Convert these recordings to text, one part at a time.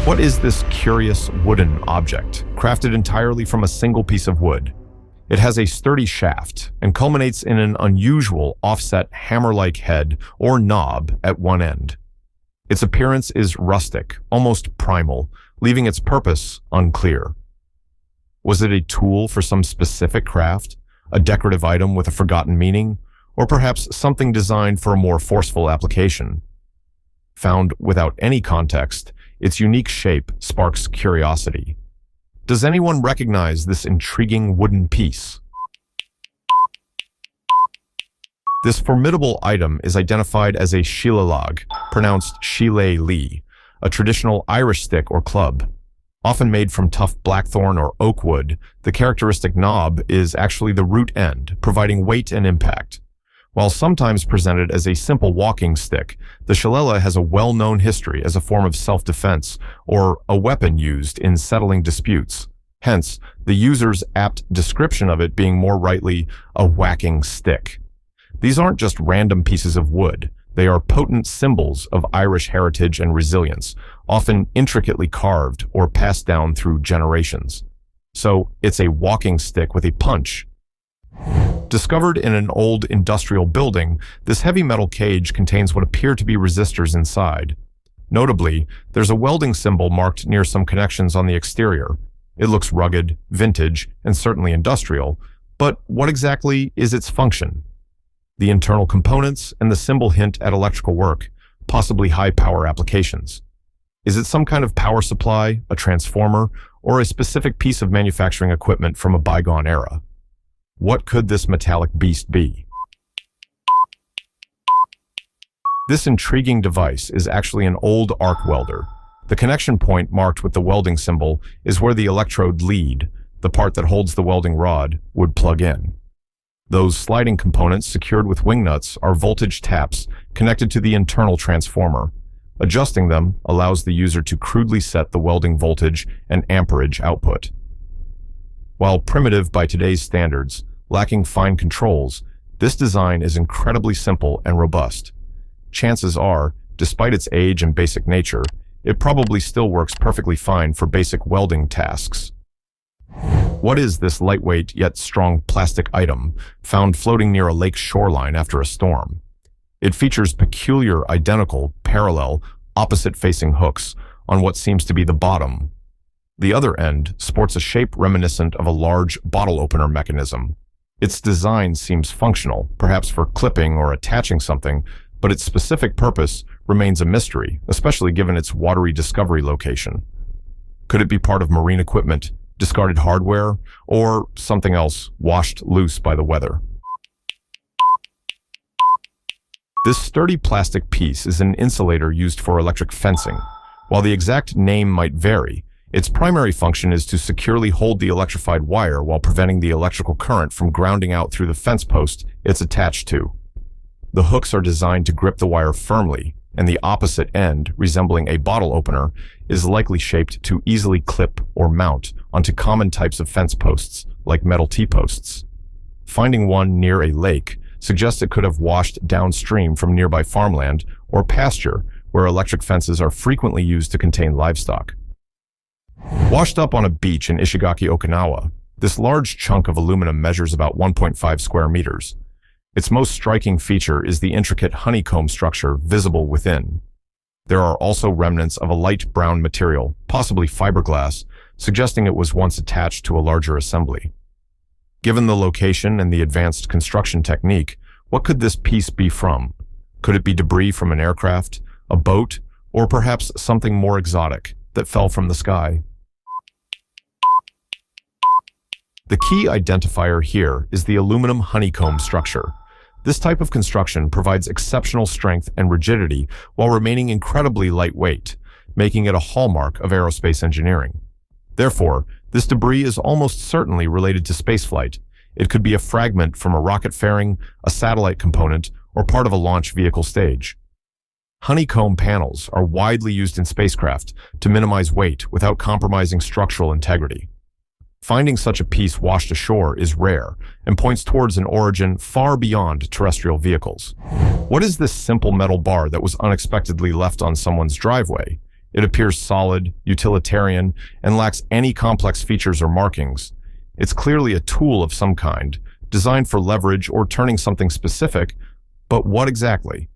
What is this curious wooden object, crafted entirely from a single piece of wood? It has a sturdy shaft and culminates in an unusual offset hammer-like head or knob at one end. Its appearance is rustic, almost primal, leaving its purpose unclear. Was it a tool for some specific craft, a decorative item with a forgotten meaning, or perhaps something designed for a more forceful application? Found without any context, its unique shape sparks curiosity. Does anyone recognize this intriguing wooden piece? This formidable item is identified as a shilalag, pronounced shile-li, a traditional Irish stick or club. Often made from tough blackthorn or oak wood, the characteristic knob is actually the root end, providing weight and impact. While sometimes presented as a simple walking stick, the shillelagh has a well-known history as a form of self-defense or a weapon used in settling disputes. Hence, the user's apt description of it being more rightly a whacking stick. These aren't just random pieces of wood. They are potent symbols of Irish heritage and resilience, often intricately carved or passed down through generations. So, it's a walking stick with a punch. Discovered in an old industrial building, this heavy metal cage contains what appear to be resistors inside. Notably, there's a welding symbol marked near some connections on the exterior. It looks rugged, vintage, and certainly industrial, but what exactly is its function? The internal components and the symbol hint at electrical work, possibly high-power applications. Is it some kind of power supply, a transformer, or a specific piece of manufacturing equipment from a bygone era? What could this metallic beast be? This intriguing device is actually an old arc welder. The connection point marked with the welding symbol is where the electrode lead, the part that holds the welding rod, would plug in. Those sliding components secured with wing nuts are voltage taps connected to the internal transformer. Adjusting them allows the user to crudely set the welding voltage and amperage output. While primitive by today's standards, lacking fine controls, this design is incredibly simple and robust. Chances are, despite its age and basic nature, it probably still works perfectly fine for basic welding tasks. What is this lightweight yet strong plastic item found floating near a lake shoreline after a storm? It features peculiar, identical, parallel, opposite-facing hooks on what seems to be the bottom. The other end sports a shape reminiscent of a large bottle opener mechanism. Its design seems functional, perhaps for clipping or attaching something, but its specific purpose remains a mystery, especially given its watery discovery location. Could it be part of marine equipment, discarded hardware, or something else washed loose by the weather? This sturdy plastic piece is an insulator used for electric fencing. While the exact name might vary, its primary function is to securely hold the electrified wire while preventing the electrical current from grounding out through the fence post it's attached to. The hooks are designed to grip the wire firmly, and the opposite end, resembling a bottle opener, is likely shaped to easily clip or mount onto common types of fence posts, like metal T-posts. Finding one near a lake suggests it could have washed downstream from nearby farmland or pasture, where electric fences are frequently used to contain livestock. Washed up on a beach in Ishigaki, Okinawa, this large chunk of aluminum measures about 1.5 square meters. Its most striking feature is the intricate honeycomb structure visible within. There are also remnants of a light brown material, possibly fiberglass, suggesting it was once attached to a larger assembly. Given the location and the advanced construction technique, what could this piece be from? Could it be debris from an aircraft, a boat, or perhaps something more exotic that fell from the sky? The key identifier here is the aluminum honeycomb structure. This type of construction provides exceptional strength and rigidity while remaining incredibly lightweight, making it a hallmark of aerospace engineering. Therefore, this debris is almost certainly related to spaceflight. It could be a fragment from a rocket fairing, a satellite component, or part of a launch vehicle stage. Honeycomb panels are widely used in spacecraft to minimize weight without compromising structural integrity. Finding such a piece washed ashore is rare and points towards an origin far beyond terrestrial vehicles. What is this simple metal bar that was unexpectedly left on someone's driveway? It appears solid, utilitarian, and lacks any complex features or markings. It's clearly a tool of some kind, designed for leverage or turning something specific, but what exactly?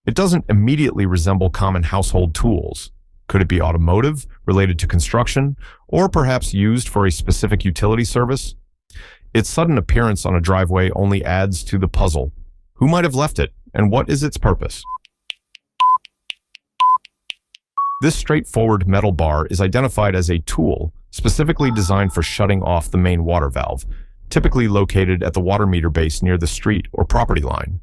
It doesn't immediately resemble common household tools. Could it be automotive, related to construction, or perhaps used for a specific utility service? Its sudden appearance on a driveway only adds to the puzzle. Who might have left it, and what is its purpose? This straightforward metal bar is identified as a tool specifically designed for shutting off the main water valve, typically located at the water meter base near the street or property line.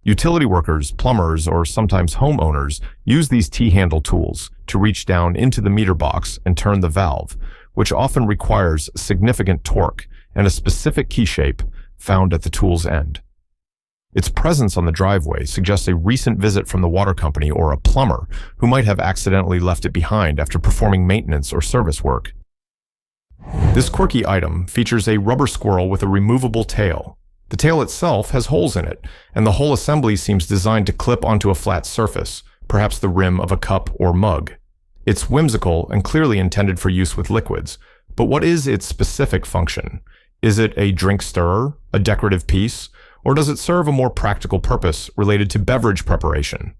Utility workers, plumbers, or sometimes homeowners use these T-handle tools to reach down into the meter box and turn the valve, which often requires significant torque and a specific key shape found at the tool's end. Its presence on the driveway suggests a recent visit from the water company or a plumber who might have accidentally left it behind after performing maintenance or service work. This quirky item features a rubber squirrel with a removable tail. The tail itself has holes in it, and the whole assembly seems designed to clip onto a flat surface, perhaps the rim of a cup or mug. It's whimsical and clearly intended for use with liquids, but what is its specific function? Is it a drink stirrer, a decorative piece, or does it serve a more practical purpose related to beverage preparation?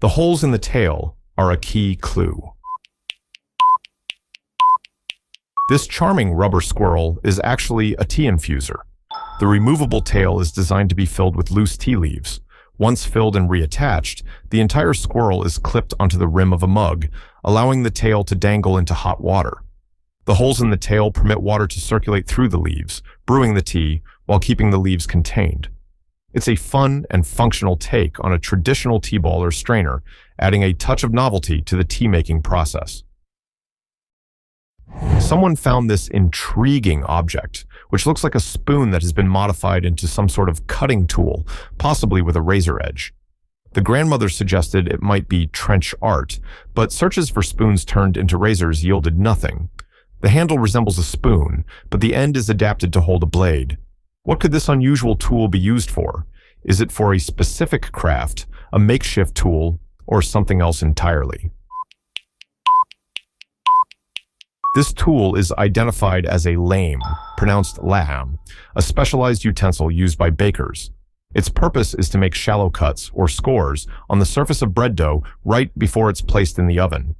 The holes in the tail are a key clue. This charming rubber squirrel is actually a tea infuser. The removable tail is designed to be filled with loose tea leaves. Once filled and reattached, the entire squirrel is clipped onto the rim of a mug, allowing the tail to dangle into hot water. The holes in the tail permit water to circulate through the leaves, brewing the tea while keeping the leaves contained. It's a fun and functional take on a traditional tea ball or strainer, adding a touch of novelty to the tea-making process. Someone found this intriguing object, which looks like a spoon that has been modified into some sort of cutting tool, possibly with a razor edge. The grandmother suggested it might be trench art, but searches for spoons turned into razors yielded nothing. The handle resembles a spoon, but the end is adapted to hold a blade. What could this unusual tool be used for? Is it for a specific craft, a makeshift tool, or something else entirely? This tool is identified as a lame, pronounced lam, a specialized utensil used by bakers. Its purpose is to make shallow cuts, or scores, on the surface of bread dough right before it's placed in the oven.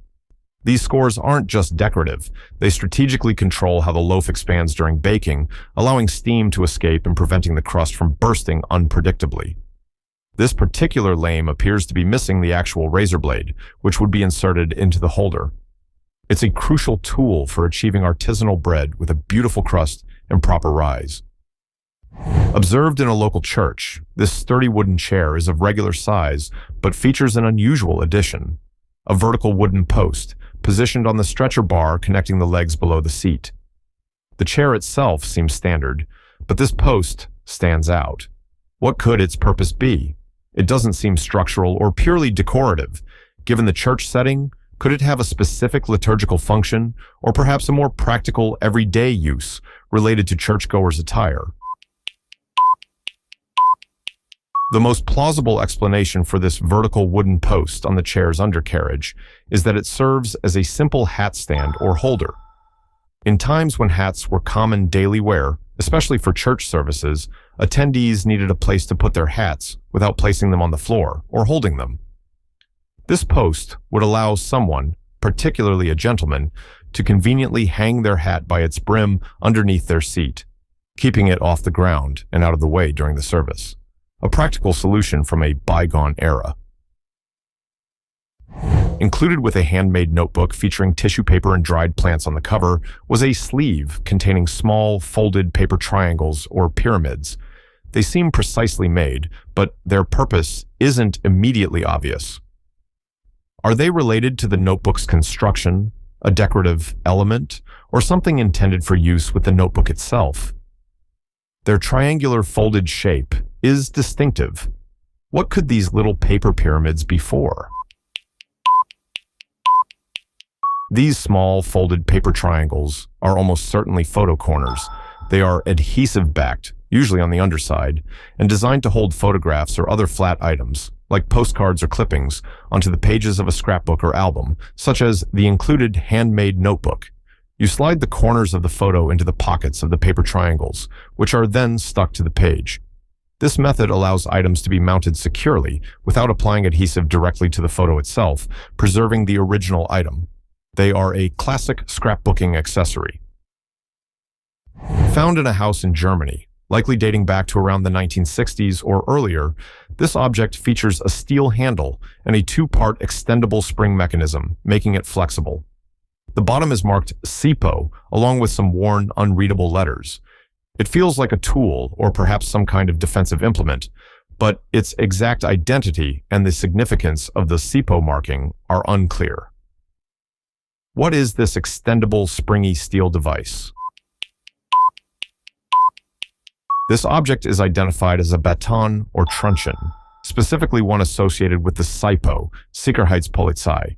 These scores aren't just decorative. They strategically control how the loaf expands during baking, allowing steam to escape and preventing the crust from bursting unpredictably. This particular lame appears to be missing the actual razor blade, which would be inserted into the holder. It's a crucial tool for achieving artisanal bread with a beautiful crust and proper rise. Observed in a local church, this sturdy wooden chair is of regular size, but features an unusual addition: a vertical wooden post, positioned on the stretcher bar connecting the legs below the seat. The chair itself seems standard, but this post stands out. What could its purpose be? It doesn't seem structural or purely decorative. Given the church setting, could it have a specific liturgical function, or perhaps a more practical, everyday use related to churchgoers' attire? The most plausible explanation for this vertical wooden post on the chair's undercarriage is that it serves as a simple hat stand or holder. In times when hats were common daily wear, especially for church services, attendees needed a place to put their hats without placing them on the floor or holding them. This post would allow someone, particularly a gentleman, to conveniently hang their hat by its brim underneath their seat, keeping it off the ground and out of the way during the service. A practical solution from a bygone era. Included with a handmade notebook featuring tissue paper and dried plants on the cover was a sleeve containing small folded paper triangles or pyramids. They seem precisely made, but their purpose isn't immediately obvious. Are they related to the notebook's construction, a decorative element, or something intended for use with the notebook itself? Their triangular folded shape is distinctive. What could these little paper pyramids be for? These small folded paper triangles are almost certainly photo corners. They are adhesive-backed, usually on the underside, and designed to hold photographs or other flat items, like postcards or clippings, onto the pages of a scrapbook or album, such as the included handmade notebook. You slide the corners of the photo into the pockets of the paper triangles, which are then stuck to the page. This method allows items to be mounted securely without applying adhesive directly to the photo itself, preserving the original item. They are a classic scrapbooking accessory. Found in a house in Germany, likely dating back to around the 1960s or earlier, this object features a steel handle and a two-part extendable spring mechanism, making it flexible. The bottom is marked SIPO, along with some worn, unreadable letters. It feels like a tool or perhaps some kind of defensive implement, but its exact identity and the significance of the SIPO marking are unclear. What is this extendable, springy steel device? This object is identified as a baton or truncheon, specifically one associated with the SIPO, Sicherheitspolizei.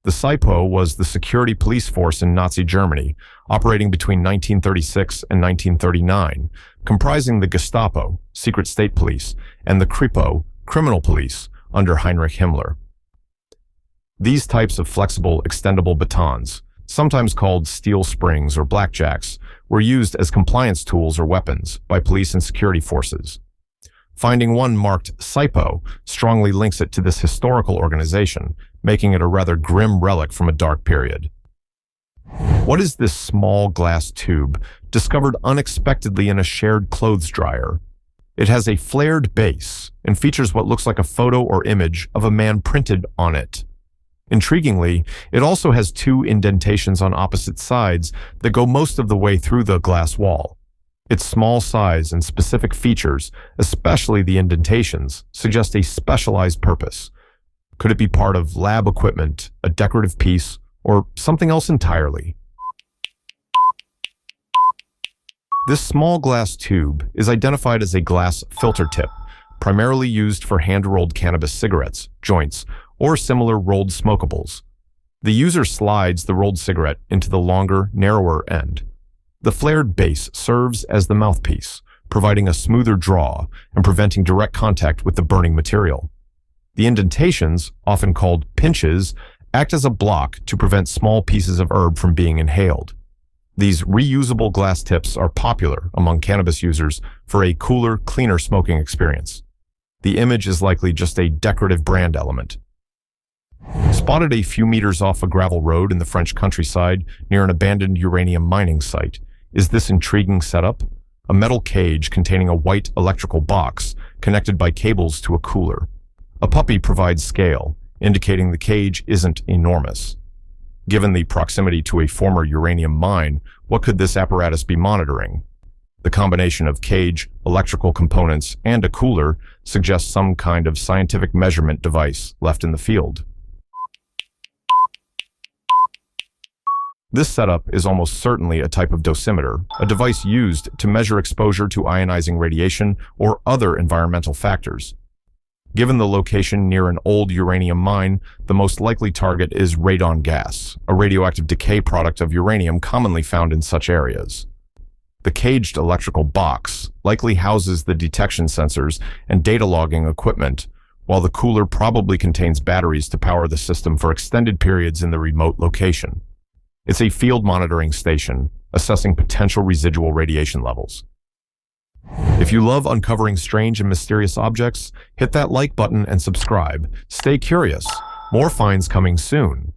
The SIPO was the security police force in Nazi Germany, operating between 1936 and 1939, comprising the Gestapo, secret state police, and the Kripo, criminal police, under Heinrich Himmler. These types of flexible, extendable batons, sometimes called steel springs or blackjacks, were used as compliance tools or weapons by police and security forces. Finding one marked SIPO strongly links it to this historical organization, making it a rather grim relic from a dark period. What is this small glass tube, discovered unexpectedly in a shared clothes dryer? It has a flared base and features what looks like a photo or image of a man printed on it. Intriguingly, it also has two indentations on opposite sides that go most of the way through the glass wall. Its small size and specific features, especially the indentations, suggest a specialized purpose. Could it be part of lab equipment, a decorative piece, or something else entirely? This small glass tube is identified as a glass filter tip, primarily used for hand-rolled cannabis cigarettes, joints, or similar rolled smokables. The user slides the rolled cigarette into the longer, narrower end. The flared base serves as the mouthpiece, providing a smoother draw and preventing direct contact with the burning material. The indentations, often called pinches, act as a block to prevent small pieces of herb from being inhaled. These reusable glass tips are popular among cannabis users for a cooler, cleaner smoking experience. The image is likely just a decorative brand element. Spotted a few meters off a gravel road in the French countryside near an abandoned uranium mining site. Is this intriguing setup? A metal cage containing a white electrical box connected by cables to a cooler. A puppy provides scale, indicating the cage isn't enormous. Given the proximity to a former uranium mine, what could this apparatus be monitoring? The combination of cage, electrical components, and a cooler suggests some kind of scientific measurement device left in the field. This setup is almost certainly a type of dosimeter, a device used to measure exposure to ionizing radiation or other environmental factors. Given the location near an old uranium mine, the most likely target is radon gas, a radioactive decay product of uranium commonly found in such areas. The caged electrical box likely houses the detection sensors and data logging equipment, while the cooler probably contains batteries to power the system for extended periods in the remote location. It's a field monitoring station, assessing potential residual radiation levels. If you love uncovering strange and mysterious objects, hit that like button and subscribe. Stay curious. More finds coming soon.